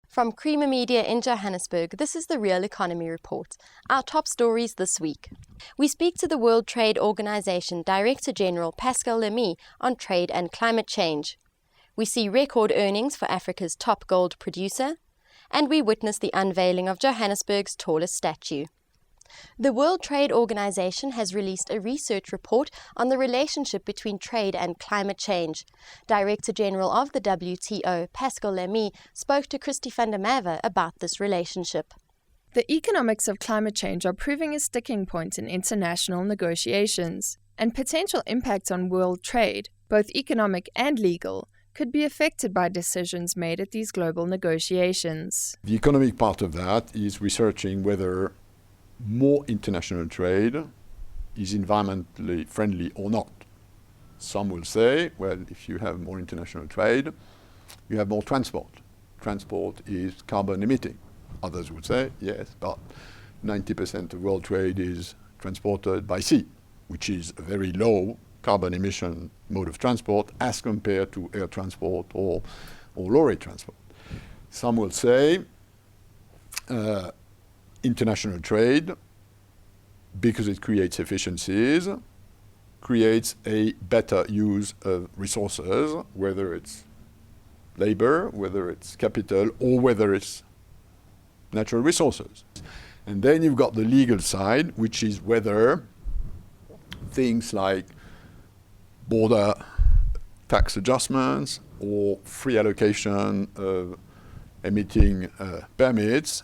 From Creamer Media in Johannesburg, this is the Real Economy Report. Our top stories this week. We speak to the World Trade Organization Director General Pascal Lamy on trade and climate change. We see record earnings for Africa's top gold producer, and we witness the unveiling of Johannesburg's tallest statue. The World Trade Organization has released a research report on the relationship between trade and climate change. Director General of the WTO, Pascal Lamy, spoke to Christy van der Merwe about this relationship. The economics of climate change are proving a sticking point in international negotiations, and potential impacts on world trade, both economic and legal, could be affected by decisions made at these global negotiations. The economic part of that is researching whether more international trade is environmentally friendly or not. Some will say, well, if you have more international trade, you have more transport. Transport is carbon emitting. Others would say, yes, but 90% of world trade is transported by sea, which is a very low carbon emission mode of transport as compared to air transport or lorry transport. Some will say, international trade, because it creates efficiencies, creates a better use of resources, whether it's labor, whether it's capital, or whether it's natural resources. And then you've got the legal side, which is whether things like border tax adjustments or free allocation of emitting permits,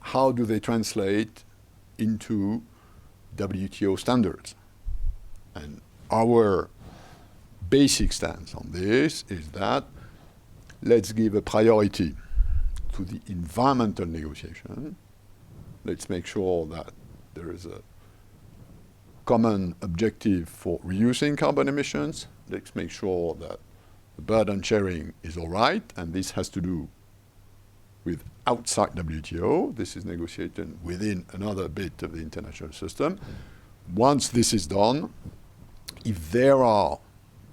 how do they translate into WTO standards? And our basic stance on this is that let's give a priority to the environmental negotiation. Let's make sure that there is a common objective for reducing carbon emissions. Let's make sure that the burden sharing is all right, and this has to do with outside WTO. This is negotiated within another bit of the international system. Once this is done, if there are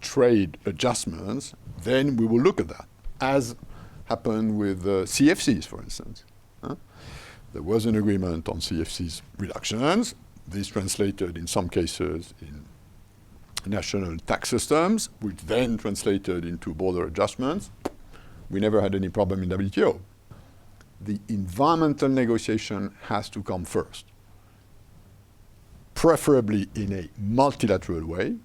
trade adjustments, then we will look at that, as happened with CFCs, for instance. There was an agreement on CFCs reductions. This translated in some cases in national tax systems, which then translated into border adjustments. We never had any problem in WTO. The environmental negotiation has to come first, preferably in a multilateral way,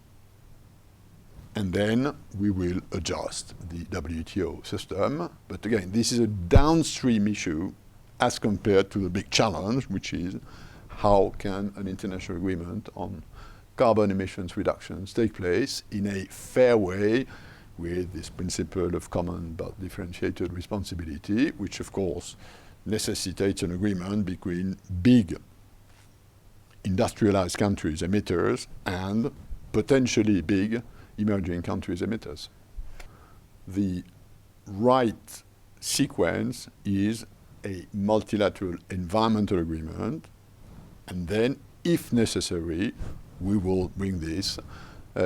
and then we will adjust the WTO system. But again, this is a downstream issue as compared to the big challenge, which is how can an international agreement on carbon emissions reductions take place in a fair way with this principle of common but differentiated responsibility, which of course necessitates an agreement between big industrialized countries emitters and potentially big emerging countries emitters. The right sequence is a multilateral environmental agreement, and then, if necessary, we will bring this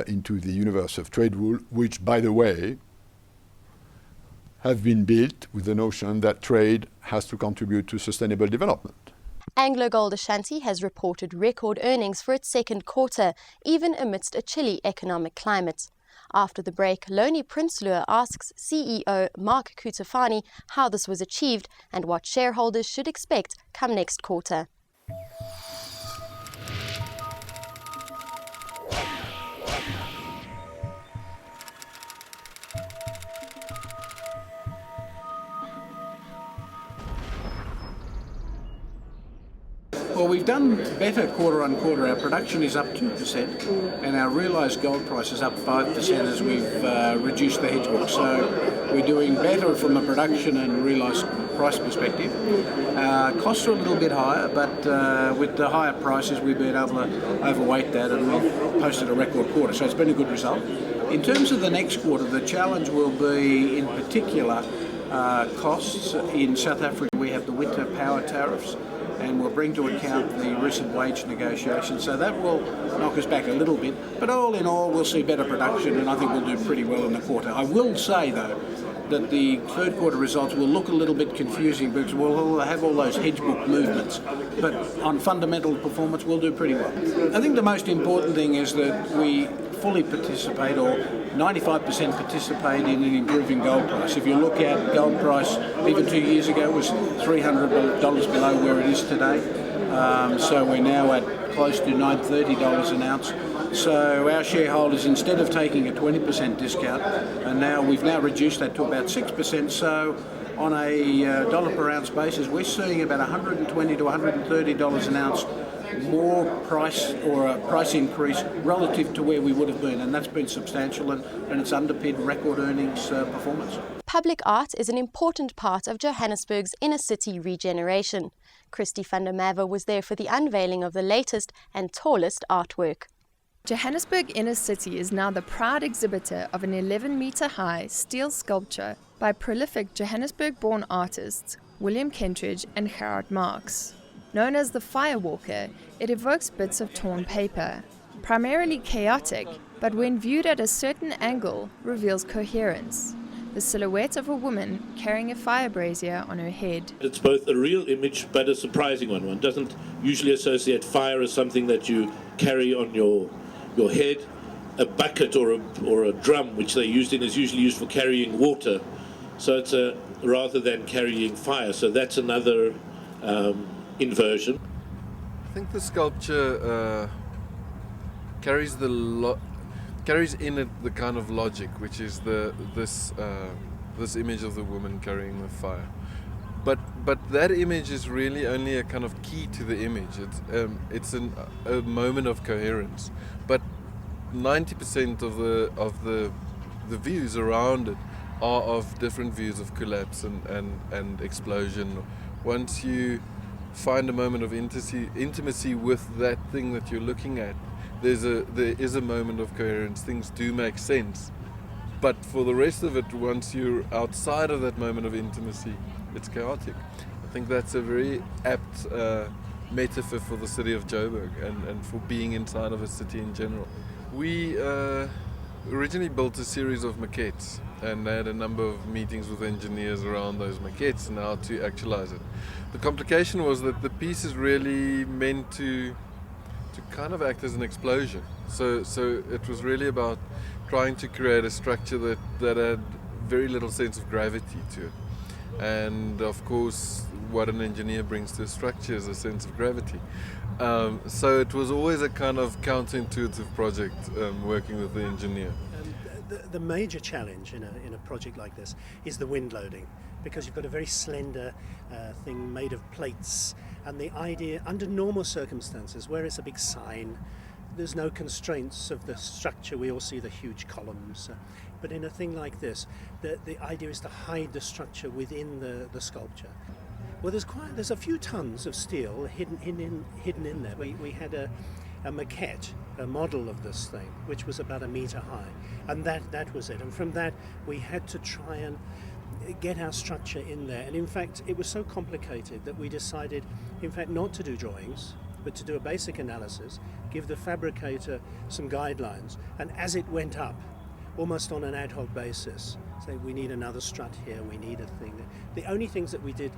into the universe of trade rule, which, by the way, have been built with the notion that trade has to contribute to sustainable development. AngloGold Ashanti has reported record earnings for its second quarter, even amidst a chilly economic climate. After the break, Lony Prinsloo asks CEO Mark Kutafani how this was achieved and what shareholders should expect come next quarter. Well, we've done better quarter on quarter. Our production is up 2% and our realised gold price is up 5% as we've reduced the hedge book. So we're doing better from a production and realised price perspective. Costs are a little bit higher, but with the higher prices we've been able to overweight that and we've posted a record quarter. So it's been a good result. In terms of the next quarter, the challenge will be in particular costs. In South Africa we have the winter power tariffs. and we'll bring to account the recent wage negotiations. So that will knock us back a little bit. But all in all, we'll see better production, and I think we'll do pretty well in the quarter. I will say, though, that the third quarter results will look a little bit confusing because we'll have all those hedge book movements. But on fundamental performance, we'll do pretty well. I think the most important thing is that we fully participate, or 95% participate in an improving gold price. If you look at gold price, even 2 years ago, it was $300 below where it is today. So we're now at close to $930 an ounce. So our shareholders, instead of taking a 20% discount, and we've now reduced that to about 6%. So on a dollar per ounce basis, we're seeing about $120 to $130 an ounce more price, or a price increase relative to where we would have been, and that's been substantial, and it's underpinned record earnings performance. Public art is an important part of Johannesburg's inner city regeneration. Christy van der Merwe was there for the unveiling of the latest and tallest artwork. Johannesburg Inner City is now the proud exhibitor of an 11-metre-high steel sculpture by prolific Johannesburg-born artists William Kentridge and Gerard Marx. Known as the Firewalker, it evokes bits of torn paper, primarily chaotic, but when viewed at a certain angle, reveals coherence. The silhouette of a woman carrying a fire brazier on her head. It's both a real image but a surprising one. One doesn't usually associate fire as something that you carry on your head. A bucket or a drum, which they used in, is usually used for carrying water. So it's rather than carrying fire. So that's another inversion. I think the sculpture carries in it the kind of logic, which is this image of the woman carrying the fire. But that image is really only a kind of key to the image. It's a moment of coherence. But 90% of the views around it are of different views of collapse and explosion. Once you find a moment of intimacy with that thing that you're looking at, there is a moment of coherence. Things do make sense. But for the rest of it, once you're outside of that moment of intimacy, it's chaotic. I think that's a very apt metaphor for the city of Joburg and for being inside of a city in general. We originally built a series of maquettes and had a number of meetings with engineers around those maquettes and how to actualize it. The complication was that the piece is really meant to kind of act as an explosion. So it was really about trying to create a structure that had very little sense of gravity to it. And of course, what an engineer brings to a structure is a sense of gravity. So it was always a kind of counterintuitive project working with the engineer. The major challenge in a project like this is the wind loading, because you've got a very slender thing made of plates, and the idea, under normal circumstances, where it's a big sign, there's no constraints of the structure. We all see the huge columns. But in a thing like this, the idea is to hide the structure within the sculpture. Well, there's a few tons of steel hidden in there. We had a maquette, a model of this thing, which was about 1 meter high, and that was it. And from that, we had to try and get our structure in there. And in fact, it was so complicated that we decided, in fact, not to do drawings, but to do a basic analysis, give the fabricator some guidelines, and as it went up, almost on an ad hoc basis, say we need another strut here, we need a thing. The only things that we did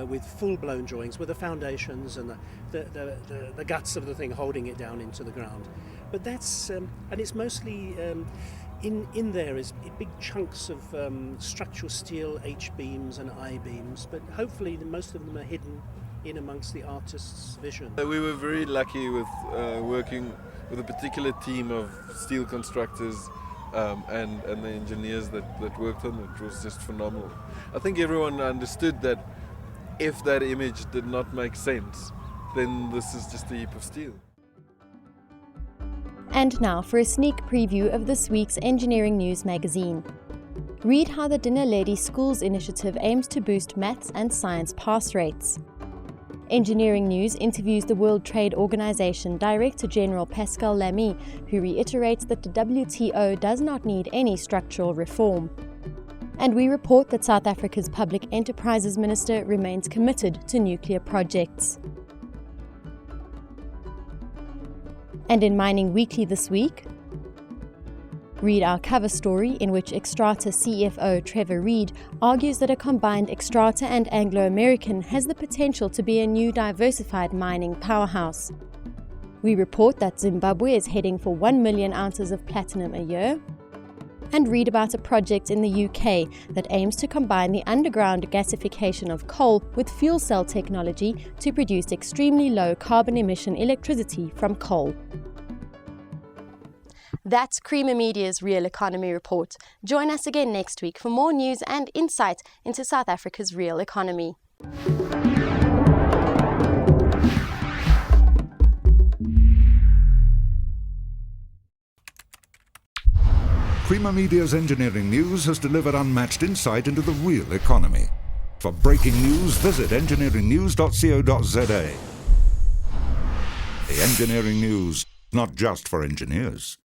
with full-blown drawings were the foundations and the guts of the thing holding it down into the ground. But that's and it's mostly in there is big chunks of structural steel, H-beams and I-beams, but hopefully most of them are hidden in amongst the artist's vision. We were very lucky with working with a particular team of steel constructors and the engineers that worked on it. It was just phenomenal. I think everyone understood that if that image did not make sense, then this is just a heap of steel. And now for a sneak preview of this week's Engineering News magazine. Read how the Dinner Lady Schools initiative aims to boost maths and science pass rates. Engineering News interviews the World Trade Organization Director General Pascal Lamy, who reiterates that the WTO does not need any structural reform. And we report that South Africa's Public Enterprises Minister remains committed to nuclear projects. And in Mining Weekly this week, read our cover story in which Xstrata CFO Trevor Reed argues that a combined Xstrata and Anglo-American has the potential to be a new diversified mining powerhouse. We report that Zimbabwe is heading for 1 million ounces of platinum a year, and read about a project in the UK that aims to combine the underground gasification of coal with fuel cell technology to produce extremely low carbon emission electricity from coal. That's Creamer Media's Real Economy Report. Join us again next week for more news and insight into South Africa's real economy. Creamer Media's engineering news has delivered unmatched insight into the real economy. For breaking news, visit engineeringnews.co.za. The engineering news, not just for engineers.